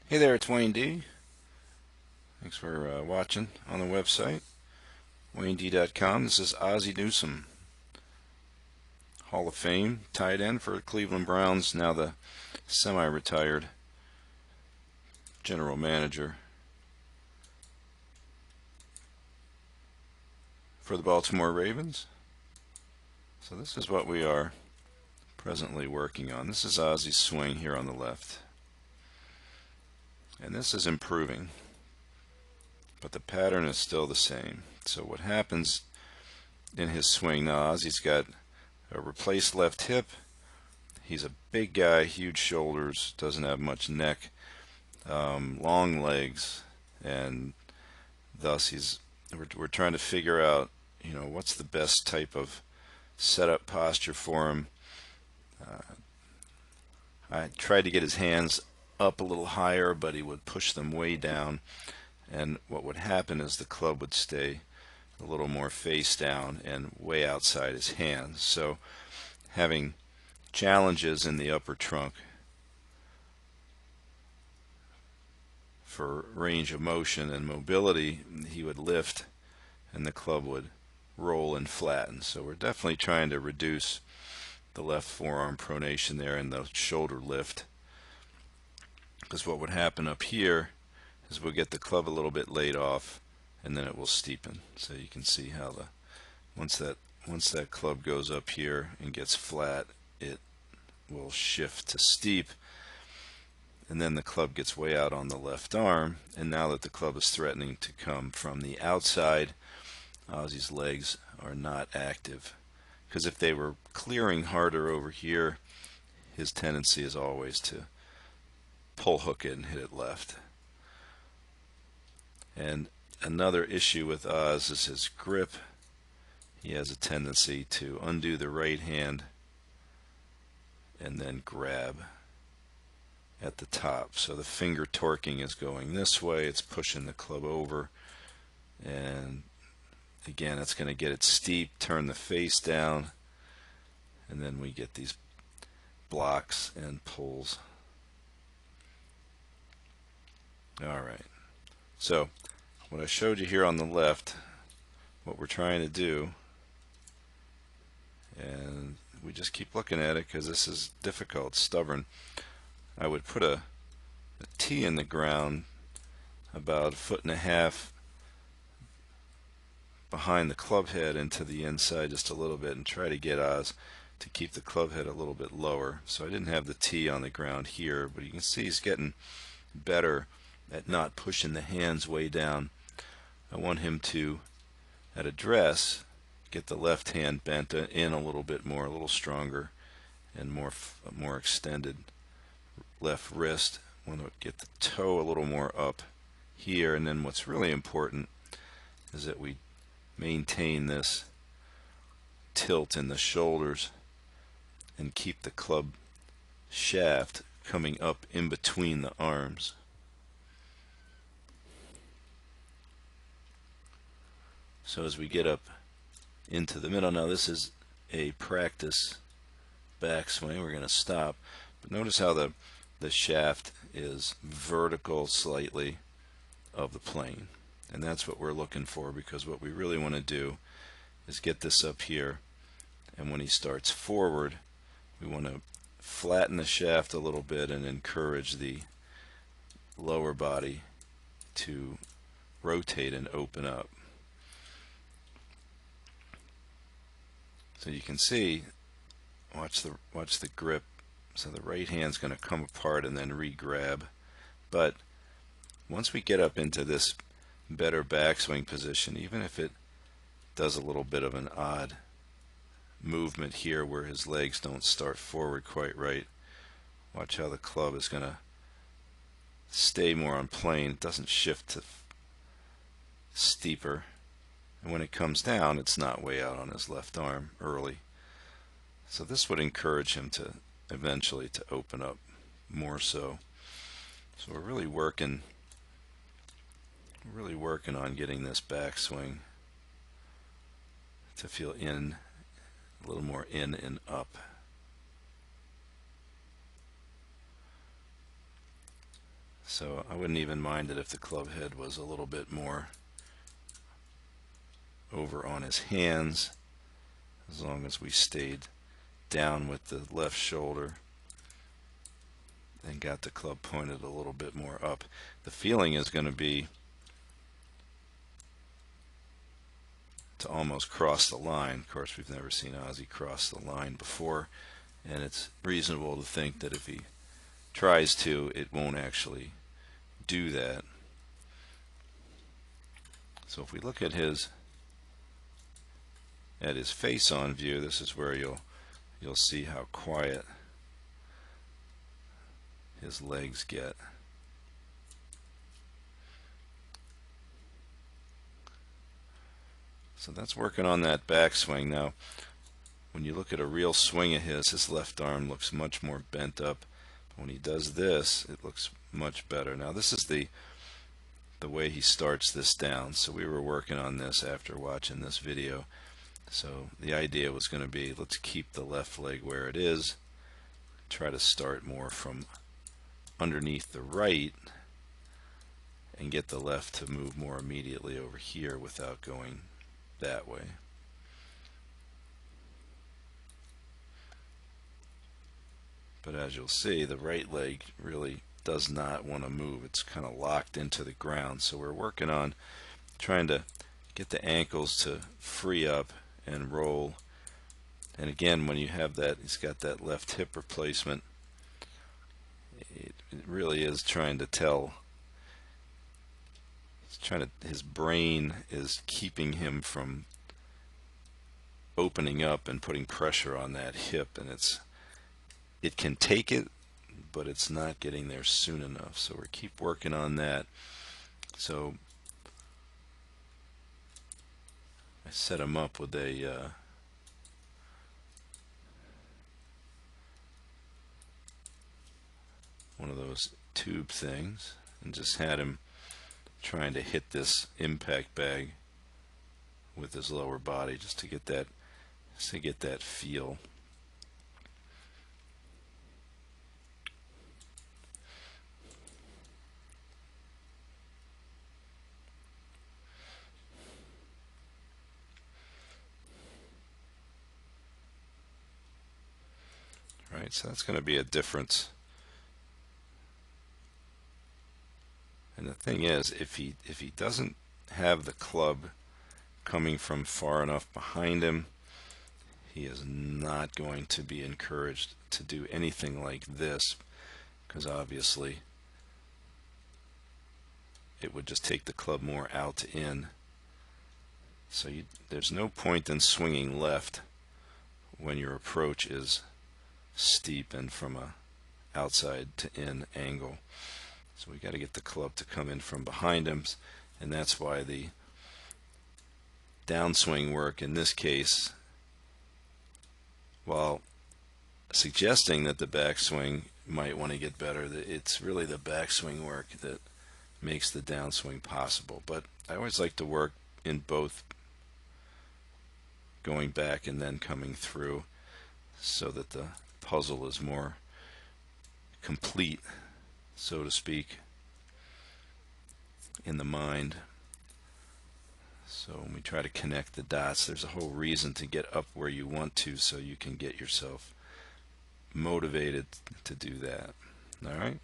Hey there, it's Wayne D. Thanks for watching on the website, WayneD.com. This is Ozzie Newsome, Hall of Fame tight end for the Cleveland Browns, now the semi-retired general manager for the Baltimore Ravens. So this is what we are presently working on. This is Ozzie's swing here on the left. And this is improving, but the pattern is still the same. So what happens in his swing now, Ozzie's got a replaced left hip. He's a big guy, huge shoulders, doesn't have much neck, long legs, and thus we're trying to figure out, what's the best type of setup posture for him. I tried to get his hands up a little higher, but he would push them way down, and what would happen is the club would stay a little more face down and way outside his hands. So having challenges in the upper trunk for range of motion and mobility, he would lift and the club would roll and flatten. So we're definitely trying to reduce the left forearm pronation there and the shoulder lift, because what would happen up here is we'll get the club a little bit laid off and then it will steepen. So you can see how once that club goes up here and gets flat, it will shift to steep, and then the club gets way out on the left arm, and now that the club is threatening to come from the outside, Ozzie's legs are not active, because if they were clearing harder over here, his tendency is always to pull hook it and hit it left. And another issue with Oz is his grip. He has a tendency to undo the right hand and then grab at the top. So the finger torquing is going this way, it's pushing the club over, and again it's going to get it steep, turn the face down, and then we get these blocks and pulls. Alright, so what I showed you here on the left, what we're trying to do, and we just keep looking at it because this is difficult, stubborn. I would put a tee in the ground about 1.5 feet behind the club head into the inside just a little bit, and try to get Oz to keep the club head a little bit lower. So I didn't have the tee on the ground here, but you can see he's getting better at not pushing the hands way down. I want him to, at address, get the left hand bent in a little bit more, a little stronger, and more extended left wrist. I want to get the toe a little more up here, and then what's really important is that we maintain this tilt in the shoulders and keep the club shaft coming up in between the arms. So as we get up into the middle, now this is a practice backswing, we're going to stop, but notice how the shaft is vertical slightly of the plane, and that's what we're looking for, because what we really want to do is get this up here, and when he starts forward we want to flatten the shaft a little bit and encourage the lower body to rotate and open up. So you can see, watch the grip. So the right hand's going to come apart and then re-grab. But once we get up into this better backswing position, even if it does a little bit of an odd movement here where his legs don't start forward quite right, watch how the club is going to stay more on plane. It doesn't shift to steeper, and when it comes down it's not way out on his left arm early. So this would encourage him to eventually to open up more so. So we're really working on getting this backswing to feel in, a little more in and up. So I wouldn't even mind it if the club head was a little bit more over on his hands, as long as we stayed down with the left shoulder and got the club pointed a little bit more up. The feeling is going to be to almost cross the line. Of course, we've never seen Ozzy cross the line before, and it's reasonable to think that if he tries to, it won't actually do that. So if we look at his face-on view, this is where you'll see how quiet his legs get. So that's working on that backswing. Now, when you look at a real swing of his left arm looks much more bent up. But when he does this, it looks much better. Now, this is the way he starts this down. So we were working on this after watching this video. So the idea was going to be, let's keep the left leg where it is, try to start more from underneath the right, and get the left to move more immediately over here without going that way. But as you'll see, the right leg really does not want to move. It's kind of locked into the ground. So we're working on trying to get the ankles to free up and roll. And again, when you have that, he's got that left hip replacement, it really is trying to tell. His brain is keeping him from opening up and putting pressure on that hip, and it can take it, but it's not getting there soon enough. So we keep working on that. So I set him up with a one of those tube things, and just had him trying to hit this impact bag with his lower body, just to get that feel. Right, so that's going to be a difference. And the thing is, if he doesn't have the club coming from far enough behind him, he is not going to be encouraged to do anything like this, because obviously it would just take the club more out to in. So there's no point in swinging left when your approach is steep and from a outside to in angle. So we got to get the club to come in from behind him, and that's why the downswing work in this case, while suggesting that the backswing might want to get better, it's really the backswing work that makes the downswing possible. But I always like to work in both, going back and then coming through, so that the puzzle is more complete, so to speak, in the mind. So when we try to connect the dots, there's a whole reason to get up where you want to, so you can get yourself motivated to do that. All right.